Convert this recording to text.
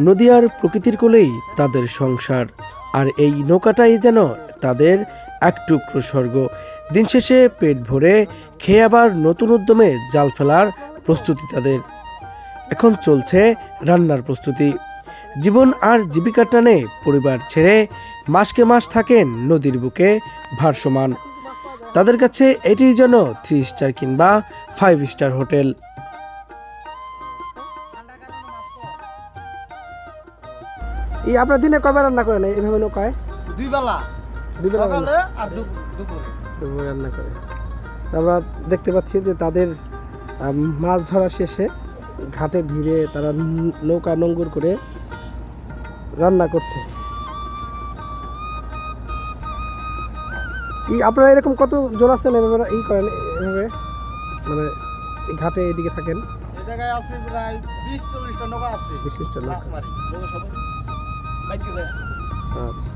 নদী আর প্রকৃতির কোলেই তাদের সংসার, আর এই নৌকাটাই যেন তাদের এক টুকরো স্বর্গ। দিন শেষে পেট ভরে খেয়ে আবার নতুন উদ্যমে জাল ফেলার প্রস্তুতি তাদের। এখন চলছে রান্নার প্রস্তুতি। জীবন আর জীবিকার টানে পরিবার ছেড়ে মাসকে মাস থাকেন নদীর বুকে ভারসমান। তাদের কাছে এটি যেন 3 স্টার কিংবা 5 স্টার হোটেল। এই আপনার দিনে কয়বার রান্না করেন এইভাবে নৌকায়? দুই বেলা সকালে আর দুপুরে রান্না করে। আমরা দেখতে পাচ্ছি যে তাদের মাছ ধরা শেষে ঘাটে ভিড়ে তারা নৌকা নোঙ্গর করে রান্না করছে। আপনারা এরকম কত জন আছেন এভাবে করেন, এভাবে মানে এই ঘাটে এদিকে থাকেন? এই জায়গায় আছে প্রায় 20-40টা নৌকা আছে। 20-40টা নৌকা। আচ্ছা।